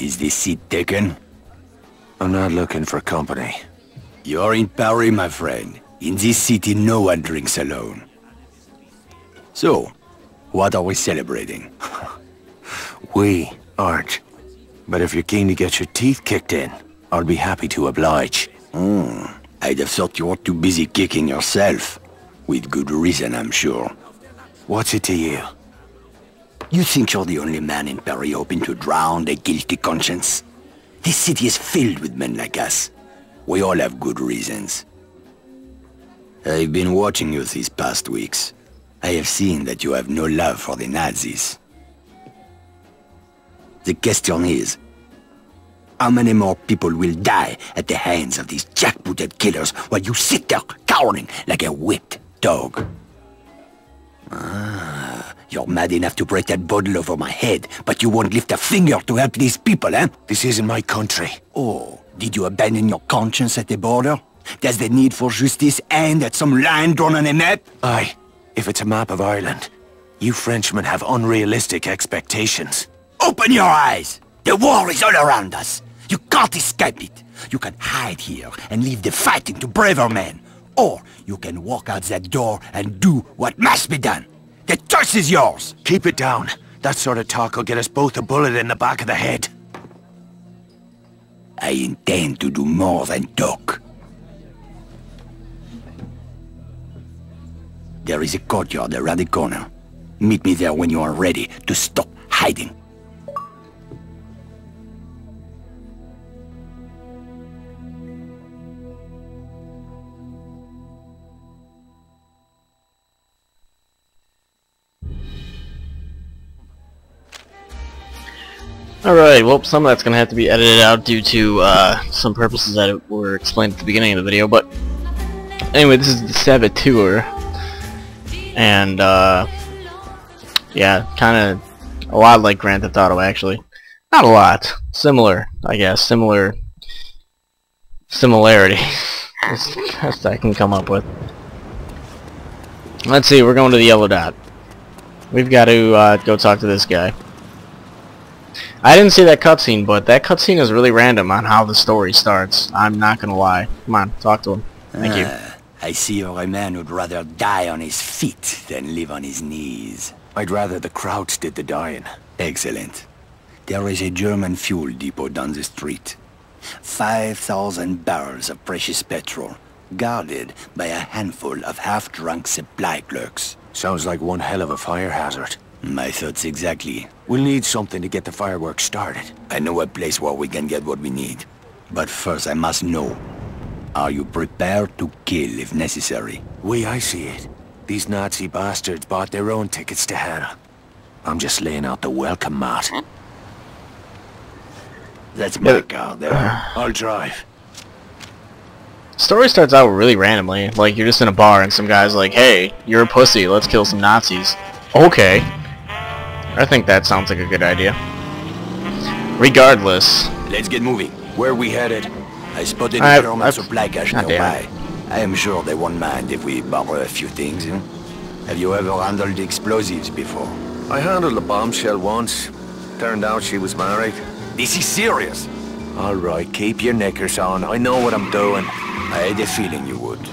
Is this seat taken? I'm not looking for company. You're in Paris, my friend. In this city, no one drinks alone. So, what are we celebrating? We aren't. But if you're keen to get your teeth kicked in, I'll be happy to oblige. I'd have thought you were too busy kicking yourself. With good reason, I'm sure. What's it to you? You think you're the only man in Paris hoping to drown a guilty conscience? This city is filled with men like us. We all have good reasons. I've been watching you these past weeks. I have seen that you have no love for the Nazis. The question is, how many more people will die at the hands of these jackbooted killers while you sit there cowering like a whipped dog? You're mad enough to break that bottle over my head, but you won't lift a finger to help these people, eh? This isn't my country. Oh, did you abandon your conscience at the border? Does the need for justice end at some line drawn on a map? Aye, if it's a map of Ireland. You Frenchmen have unrealistic expectations. Open your eyes! The war is all around us. You can't escape it. You can hide here and leave the fighting to braver men. Or you can walk out that door and do what must be done. The choice is yours! Keep it down. That sort of talk will get us both a bullet in the back of the head. I intend to do more than talk. There is a courtyard around the corner. Meet me there when you are ready to stop hiding. Alright, well, some of that's gonna have to be edited out due to some purposes that were explained at the beginning of the video, but anyway, this is the Saboteur, and yeah, kinda a lot like Grand Theft Auto, actually. Not a lot. Similar, I guess. Similarity. That's the best I can come up with. Let's see, we're going to the yellow dot. We've got to go talk to this guy. I didn't see that cutscene, but that cutscene is really random on how the story starts. I'm not gonna lie. Come on, talk to him. Thank you. I see you're a man who'd rather die on his feet than live on his knees. I'd rather the Krauts did the dying. Excellent. There is a German fuel depot down the street. 5,000 barrels of precious petrol, guarded by a handful of half-drunk supply clerks. Sounds like one hell of a fire hazard. My thoughts exactly. We'll need something to get the fireworks started. I know a place where we can get what we need. But first I must know, are you prepared to kill if necessary? I see it. These Nazi bastards bought their own tickets to hell. I'm just laying out the welcome mat. That's my car there. I'll drive. Story starts out really randomly. Like, you're just in a bar and some guy's like, hey, you're a pussy, let's kill some Nazis. Okay. I think that sounds like a good idea. Regardless. Let's get moving. Where are we headed? I spotted a German supply cache nearby. I am sure they won't mind if we borrow a few things. Have you ever handled explosives before? I handled a bombshell once. Turned out she was married. This is serious. Alright, keep your knickers on. I know what I'm doing. I had a feeling you would.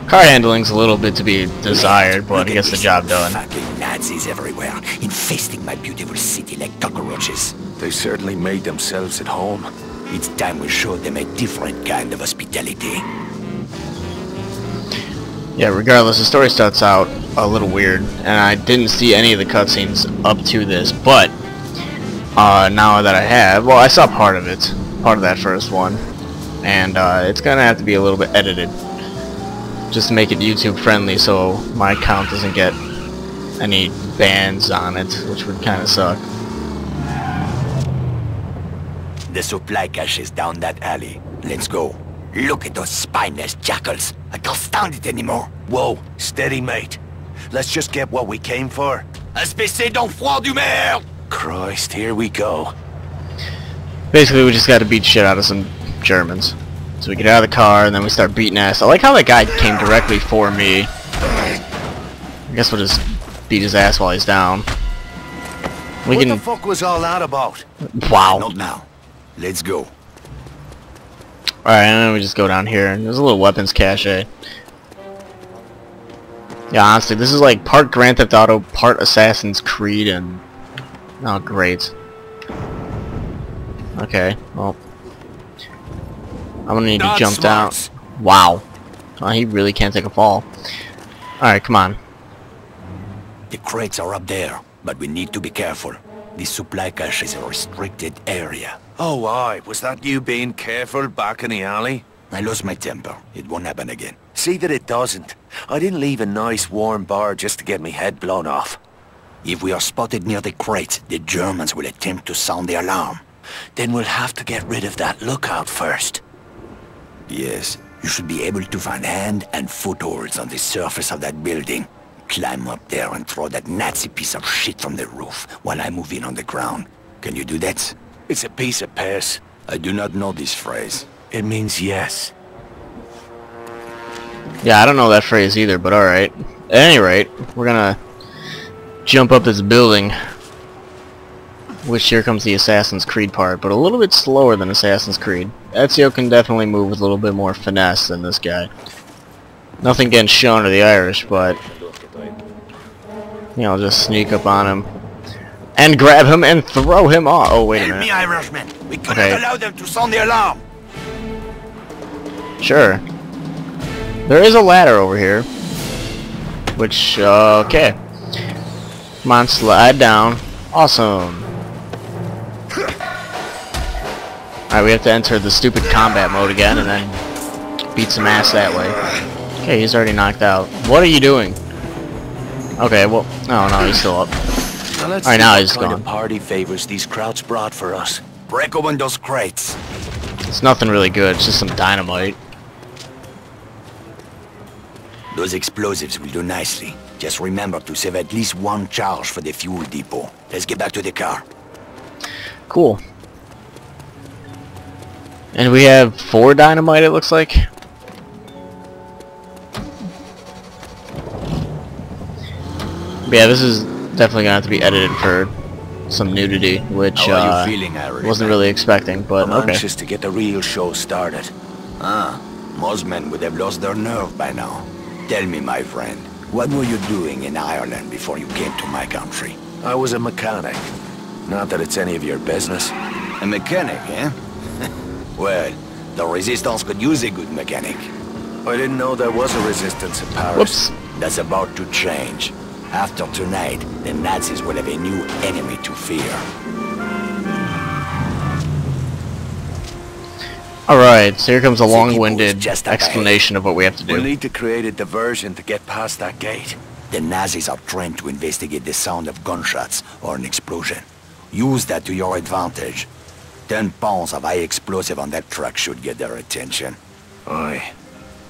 Car handling's a little bit to be desired, but it gets the job done. Fucking Nazis everywhere, infesting my beautiful city like cockroaches. They certainly made themselves at home. It's time we showed them a different kind of hospitality. Yeah, regardless, the story starts out a little weird, and I didn't see any of the cutscenes up to this, but now that I have, well, I saw part of it, part of that first one, and it's gonna have to be a little bit edited, just to make it YouTube friendly, so my account doesn't get any bans on it, which would kind of suck. The supply cache is down that alley. Let's go. Look at those spineless jackals. I can't stand it anymore. Whoa, steady, mate. Let's just get what we came for. Espèce d'enfant du merde! Christ, here we go. Basically, we just got to beat shit out of some Germans. So we get out of the car, and then we start beating ass. I like how that guy came directly for me. I guess we'll just beat his ass while he's down. We What can... the fuck was all that about? Wow. Not now. Let's go. Alright, and then we just go down here. There's a little weapons cache. Yeah, honestly, this is like part Grand Theft Auto, part Assassin's Creed, and... Oh, great. Okay, well... I'm gonna need to jump down. Wow. Oh, he really can't take a fall. Alright, come on. The crates are up there, but we need to be careful. This supply cache is a restricted area. Oh, aye. Was that you being careful back in the alley? I lost my temper. It won't happen again. See that it doesn't. I didn't leave a nice warm bar just to get me head blown off. If we are spotted near the crates, the Germans will attempt to sound the alarm. Then we'll have to get rid of that lookout first. Yes, you should be able to find hand and footholds on the surface of that building. Climb up there and throw that Nazi piece of shit from the roof while I move in on the ground. Can you do that? It's a piece of piss. I do not know this phrase. It means yes. Yeah, I don't know that phrase either, but alright. At any rate, we're gonna jump up this building. Which here comes the Assassin's Creed part, but a little bit slower than Assassin's Creed. Ezio can definitely move with a little bit more finesse than this guy. Nothing against Sean or the Irish, but... You know, just sneak up on him. And grab him and throw him off. Oh, wait a Help minute. me, Irishman. We cannot Okay. allow them to sound the alarm. Sure. There is a ladder over here. Which, okay. Come on, slide down. Awesome. Alright, we have to enter the stupid combat mode again and then beat some ass that way. Okay, he's already knocked out. What are you doing? Okay, well, no, he's still up. Alright, now he's What kind gone. of party favors these krauts brought for us? Break open those crates. It's nothing really good, it's just some dynamite. Those explosives will do nicely. Just remember to save at least one charge for the fuel depot. Let's get back to the car. Cool. And we have 4 dynamite, it looks like. But yeah, this is definitely gonna have to be edited for some nudity, which How are you feeling, Irishman? wasn't really expecting, but I'm okay. anxious to get the real show started. Most men would have lost their nerve by now. Tell me, my friend, what were you doing in Ireland before you came to my country? I was a mechanic. Not that it's any of your business. A mechanic, eh? Well, the Resistance could use a good mechanic. I didn't know there was a resistance in Paris. Whoops. That's about to change. After tonight, the Nazis will have a new enemy to fear. Alright, so here comes a City long-winded Boys just ahead. explanation of what we have to We'll do. need to create a diversion to get past that gate. The Nazis are trained to investigate the sound of gunshots or an explosion. Use that to your advantage. 10 pounds of high explosive on that truck should get their attention. Aye,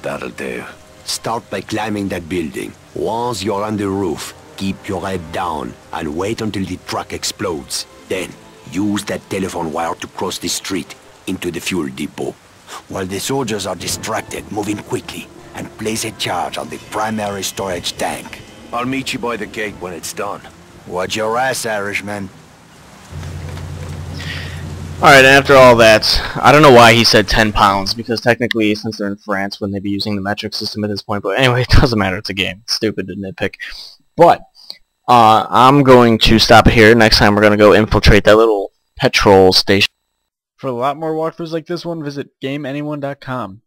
that'll do. Start by climbing that building. Once you're on the roof, keep your head down and wait until the truck explodes. Then, use that telephone wire to cross the street into the fuel depot. While the soldiers are distracted, move in quickly and place a charge on the primary storage tank. I'll meet you by the gate when it's done. Watch your ass, Irishman. Alright, and after all that, I don't know why he said 10 pounds, because technically, since they're in France, wouldn't they be using the metric system at this point? But anyway, it doesn't matter, it's a game. It's stupid to nitpick. But, I'm going to stop it here. Next time we're going to go infiltrate that little petrol station. For a lot more walkthroughs like this one, visit GameAnyone.com.